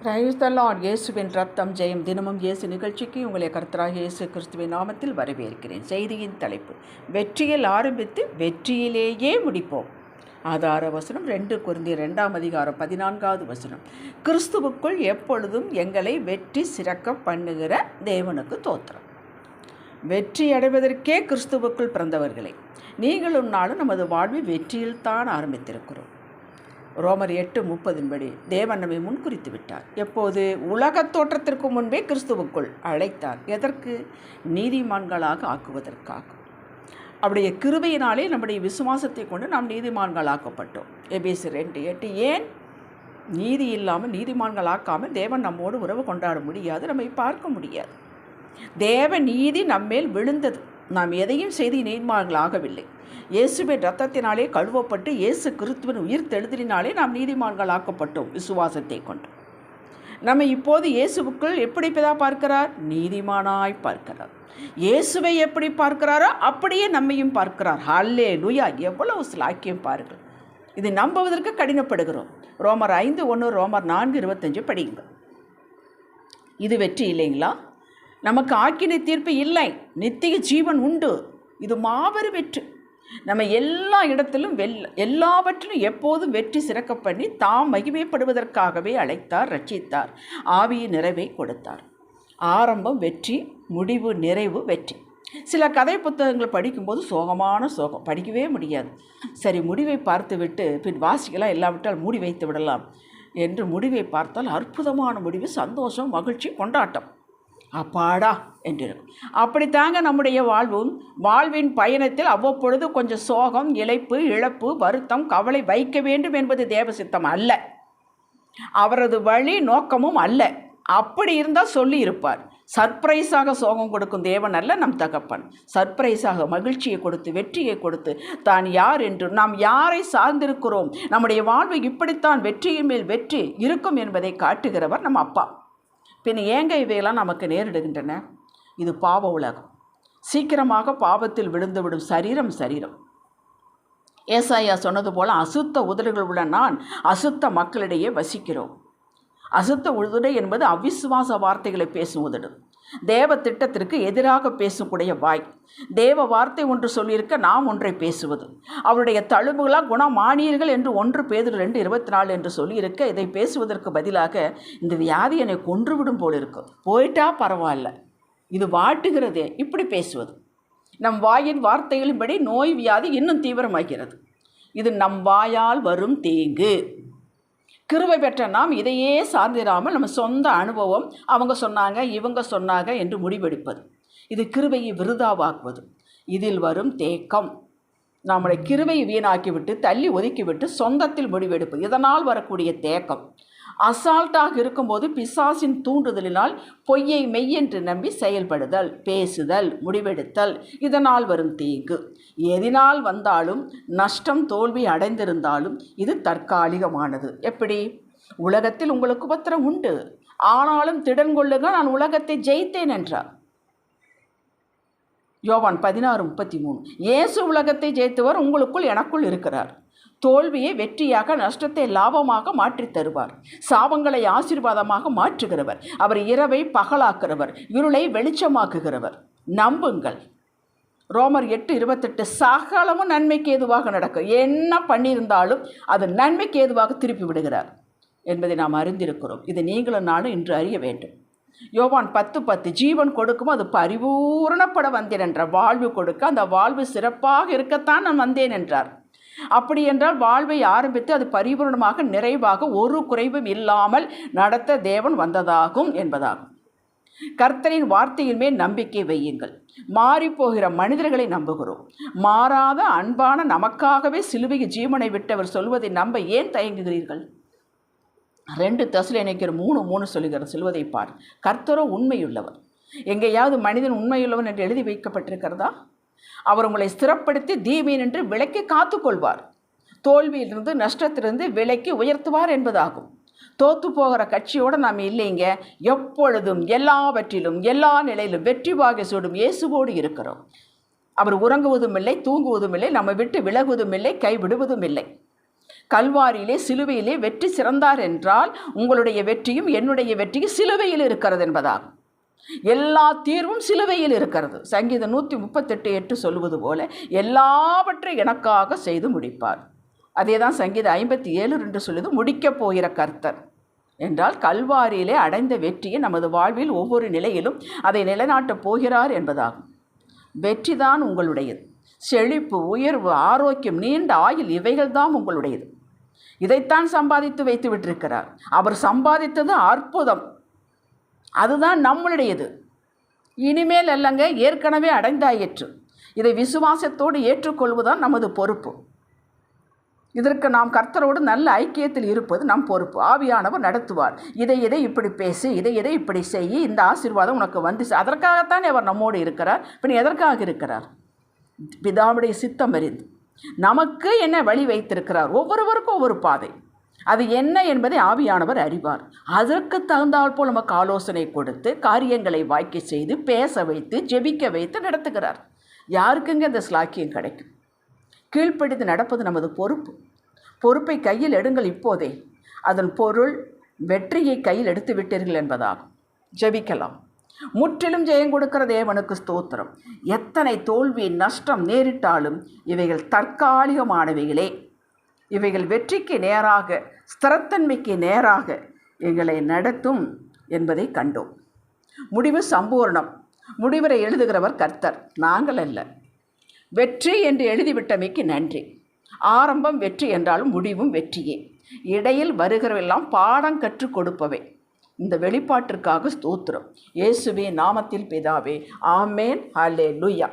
Praise the Lord. இயேசுவின் ரத்தம் ஜெயம். தினமும் இயேசு நிகழ்ச்சிக்கு உங்களை கர்த்தராகிய இயேசு கிறிஸ்துவின் நாமத்தில் வரவேற்கிறேன். செய்தியின் தலைப்பு, வெற்றியில் ஆரம்பித்து வெற்றியிலேயே முடிப்போம். ஆதார வசனம் 2 கொரிந்தியர் 2:14. கிறிஸ்துவுக்குள் எப்பொழுதும் எங்களை வெற்றி சிறக்க பண்ணுகிற தேவனுக்கு தோத்திரம். வெற்றி அடைவதற்கே கிறிஸ்துவுக்குள் பிறந்தவர்களை நீங்களும் நாளும் நமது வாழ்வில் வெற்றியில்தான் ஆரம்பித்திருக்கிறோம். ரோமர் 8:30 படி தேவன் நம்மை முன்குறித்து விட்டார். எப்போது? உலகத் தோற்றத்திற்கு முன்பே கிறிஸ்துவுக்குள் அழைத்தார். எதற்கு? நீதிமான்களாக ஆக்குவதற்காக. அவருடைய கிருபையினாலே நம்முடைய விசுவாசத்தை கொண்டு நாம் நீதிமான்களாக்கப்பட்டோம். எபேசியர் 2:8. ஏன்? நீதி இல்லாமல் நீதிமான்களாக்காமல் தேவன் நம்மோடு உறவு கொண்டாட முடியாது, நம்மை பார்க்க முடியாது. தேவ நீதி நம்மேல் விழுந்தது. நாம் எதையும் செய்து நீதிமான்களாகவில்லை. இயேசுவின் ரத்தத்தினாலே கழுவப்பட்டு இயேசு கிறிஸ்துவின் உயிர் தெழுதலினாலே நாம் நீதிமான்கள் ஆக்கப்பட்டோம் விசுவாசத்தை கொண்டு. நம்ம இப்போது இயேசுவுக்குள் எப்படி பிதா பார்க்கிறார்? நீதிமானாய் பார்க்கிறார். இயேசுவை எப்படி பார்க்கிறாரோ அப்படியே நம்மையும் பார்க்கிறார். ஹல்லேலூயா! எவ்வளவு ஸ்லாக்கியம் பாருங்கள். இது நம்புவதற்கு கடினப்படுகிறோம். ரோமர் 5:1, ரோமர் 4:25 படியுங்க. இது வெற்றி இல்லைங்களா? நமக்கு ஆக்கினை தீர்ப்பு இல்லை, நித்திய ஜீவன் உண்டு. இது மாபெரும் வெற்றி. நம்ம எல்லா இடத்திலும் எல்லாவற்றிலும் எப்போதும் வெற்றி சிறக்க பண்ணி தாம் மகிமைப்படுவதற்காகவே அழைத்தார், ரட்சித்தார், ஆவியின் நிறைவை கொடுத்தார். ஆரம்பம் வெற்றி, முடிவு நிறைவு வெற்றி. சில கதை புத்தகங்கள் படிக்கும்போது சோகமான சோகம், படிக்கவே முடியாது. சரி, முடிவை பார்த்துவிட்டு பின் வாசிக்கலாம், எல்லாவற்றால் மூடி வைத்து விடலாம் என்று முடிவை பார்த்தால் அற்புதமான முடிவு, சந்தோஷம், மகிழ்ச்சி, கொண்டாட்டம். அப்பாடா என்றிருக்கும். அப்படித்தாங்க நம்முடைய வாழ்வின் பயணத்தில் அவ்வப்பொழுது கொஞ்சம் சோகம், இளைப்பு, இழப்பு, வருத்தம், கவலை வைக்க வேண்டும் என்பது தேவசித்தம் அல்ல, அவரது வழி நோக்கமும் அல்ல. அப்படி இருந்தால் சொல்லி இருப்பார். சர்ப்ரைஸாக சோகம் கொடுக்கும் தேவன் அல்ல நம் தகப்பன். சர்ப்ரைஸாக மகிழ்ச்சியை கொடுத்து, வெற்றியை கொடுத்து, தான் யார் என்று, நாம் யாரை சார்ந்திருக்கிறோம், நம்முடைய வாழ்வு இப்படித்தான் வெற்றியின் மேல் வெற்றி இருக்கும் என்பதை காட்டுகிறவர் நம் அப்பா. பின் ஏங்க இவையெல்லாம் நமக்கு நேரிடுகின்றன? இது பாவ உலகம். சீக்கிரமாக பாவத்தில் விழுந்துவிடும் சரீரம். ஏசாயா சொன்னது போல, அசுத்த உதடுகள் உள்ள நான் அசுத்த மக்களிடையே வசிக்கிறோம். அசுத்த உதடு என்பது அவிசுவாச வார்த்தைகளை பேசும் உதடு. தேவ திட்டத்திற்கு எதிராக பேசக்கூடிய வாய். தேவ வார்த்தை ஒன்று சொல்லியிருக்க நாம் ஒன்றை பேசுவது. அவருடைய தழும்புகளால் குணமானீர்கள் என்று 1 பேதுரு 2:24 என்று சொல்லியிருக்க, இதை பேசுவதற்கு பதிலாக இந்த வியாதி என்னை கொன்றுவிடும் போல் இருக்கும், போயிட்டா பரவாயில்ல, இது வாட்டுகிறதே, இப்படி பேசுவது. நம் வாயின் வார்த்தைகளின்படி நோய் வியாதி இன்னும் தீவிரமாகிறது. இது நம் வாயால் வரும் தீங்கு. கிருபை பெற்ற நாம் இதையே சார்ந்திராமல் நம்ம சொந்த அனுபவம், அவங்க சொன்னாங்க, இவங்க சொன்னாங்க என்று முடிவெடுப்பது. இது கிருபையை விருதாவாக்குவது. இதில் வரும் தேக்கம். நம்முடைய கிருபையை வீணாக்கிவிட்டு, தள்ளி ஒதுக்கிவிட்டு சொந்தத்தில் முடிவெடுப்பது. இதனால் வரக்கூடிய தேக்கம். அசால்ட்டாக இருக்கும்போது பிசாசின் தூண்டுதலினால் பொய்யை மெய்யென்று நம்பி செயல்படுதல், பேசுதல், முடிவெடுத்தல், இதனால் வரும் தீங்கு. எதினால் வந்தாலும் நஷ்டம், தோல்வி அடைந்திருந்தாலும் இது தற்காலிகமானது. எப்படி? உலகத்தில் உங்களுக்கு உபத்திரம் உண்டு, ஆனாலும் திடன் கொள்ளுங்க, நான் உலகத்தை ஜெயித்தேன் என்றார். யோவான் 16:33. இயேசு உலகத்தை ஜெயித்தவர் உங்களுக்குள், எனக்குள் இருக்கிறார். தோல்வியை வெற்றியாக, நஷ்டத்தை லாபமாக மாற்றி தருவார். சாபங்களை ஆசீர்வாதமாக மாற்றுகிறவர். அவர் இரவை பகலாக்குகிறவர், இருளை வெளிச்சமாக்குகிறவர். நம்புங்கள். ரோமர் 8:28. சகலமும் நன்மைக்கு ஏதுவாக நடக்கும். என்ன பண்ணியிருந்தாலும் அது நன்மைக்கு ஏதுவாக திருப்பி விடுகிறார் என்பதை நாம் அறிந்திருக்கிறோம். இதை நீங்களும் நானும் இன்று அறிய வேண்டும். யோவான் 10:10. ஜீவன் கொடுக்கும், அது பரிபூரணப்பட வந்தேன் என்றார். வாழ்வு கொடுக்க, அந்த வாழ்வு சிறப்பாக இருக்கத்தான் நான் வந்தேன் என்றார். அப்படி என்றால் வாழ்வை ஆரம்பித்து அது பரிபூர்ணமாக, நிறைவாக, ஒரு குறைவும் இல்லாமல் நடத்த தேவன் வந்ததாகும் என்பதாகும். கர்த்தரின் வார்த்தையின் மேல் நம்பிக்கை வையுங்கள். மாறிப்போகிற மனிதர்களை நம்புகிறோம். மாறாத அன்பான நமக்காகவே சிலுவையில் ஜீவனை விட்டவர் சொல்வதை நம்ப ஏன் தயங்குகிறீர்கள்? 2 தெசலோனிக்கேயர் 3:3 சொல்வதை பார். கர்த்தரோ உண்மையுள்ளவர். எங்கேயாவது மனிதன் உண்மையுள்ளவன் என்று எழுதி வைக்கப்பட்டிருக்கிறதா? அவர் உங்களை ஸ்திரப்படுத்தி தீமை நின்று விலக்கி காத்துக்கொள்வார். தோல்வியிலிருந்து, நஷ்டத்திலிருந்து விலக்கி உயர்த்துவார் என்பதாகும். தோத்து போகிற கட்சியோடு நாம் இல்லைங்க. எப்பொழுதும், எல்லாவற்றிலும், எல்லா நிலையிலும் வெற்றி வாகை சூடும் இயேசுவோடு இருக்கிறோம். அவர் உறங்குவதும் இல்லை, தூங்குவதும் இல்லை, நம்ம விட்டு விலகுவதும் இல்லை, கைவிடுவதும் இல்லை. கல்வாரியிலே சிலுவையிலே வெற்றி சிறந்தார் என்றால் உங்களுடைய வெற்றியும் என்னுடைய வெற்றியும் சிலுவையில் இருக்கிறது என்பதாகும். எல்லா தீர்வும் சிலுவையில் இருக்கிறது. சங்கீதம் 138:8 சொல்லுவது போல எல்லாவற்றையும் எனக்காக செய்து முடிப்பார். அதே தான் சங்கீதம் 57:2 சொல்லுது, முடிக்கப் போகிற கர்த்தர் என்றால் கல்வாரியிலே அடைந்த வெற்றியை நமது வாழ்வில் ஒவ்வொரு நிலையிலும் அதை நிலைநாட்டப் போகிறார் என்பதாகும். வெற்றி தான் உங்களுடையது. செழிப்பு, உயர்வு, ஆரோக்கியம், நீண்ட ஆயுள் இவைகள்தான் உங்களுடையது. இதைத்தான் சம்பாதித்து வைத்து விட்டிருக்கிறார். அவர் சம்பாதித்தது அற்புதம், அதுதான் நம்மளுடையது. இனிமேல் அல்லங்க, ஏற்கனவே அடைந்தாயிற்று. இதை விசுவாசத்தோடு ஏற்றுக்கொள்வதுதான் நமது பொறுப்பு. இதற்கு நாம் கர்த்தரோடு நல்ல ஐக்கியத்தில் இருப்பது நம் பொறுப்பு. ஆவியானவர் நடத்துவார். இதை இப்படி பேசு, இதை இப்படி செய், இந்த ஆசீர்வாதம் உனக்கு வந்து. அதற்காகத்தான் அவர் நம்மோடு இருக்கிறார். பின் எதற்காக இருக்கிறார்? பிதாவுடைய சித்தம் அறிந்து நமக்கு என்ன வழி வைத்திருக்கிறார். ஒவ்வொருவருக்கும் ஒவ்வொரு பாதை, அது என்ன என்பதை ஆவியானவர் அறிவார். அதற்கு தகுந்தால் போல் நமக்கு ஆலோசனை கொடுத்து காரியங்களை வாய்க்க செய்து பேச வைத்து ஜெபிக்க வைத்து நடத்துகிறார். யாருக்குங்க இந்த ஸ்லாக்கியம் கிடைக்கும்? கீழ்ப்படிந்து நடப்பது நமது பொறுப்பு. பொறுப்பை கையில் எடுங்கள் இப்போதே. அதன் பொருள் வெற்றியை கையில் எடுத்து விட்டீர்கள் என்பதாகும். ஜெபிக்கலாம். முற்றிலும் ஜெயம் கொடுக்கிற தேவனுக்கு ஸ்தோத்திரம். எத்தனை தோல்வி நஷ்டம் நேரிட்டாலும் இவைகள் தற்காலிகமானவைகளே. இவைகள் வெற்றிக்கு நேராக, ஸ்திரத்தன்மைக்கு நேராக எங்களை நடத்தும் என்பதை கண்டோம். முடிவு சம்பூர்ணம். முடிவரை எழுதுகிறவர் கர்த்தர், நாங்கள் அல்ல. வெற்றி என்று எழுதிவிட்டமைக்கு நன்றி. ஆரம்பம் வெற்றி என்றாலும் முடிவும் வெற்றியே. இடையில் வருகிறவெல்லாம் பாடம் கற்றுக் கொடுப்பவை. இந்த வெளிப்பாட்டிற்காக ஸ்தோத்திரம். இயேசுவின் நாமத்தில் பிதாவே, ஆமேன். ஹல்லேலூயா.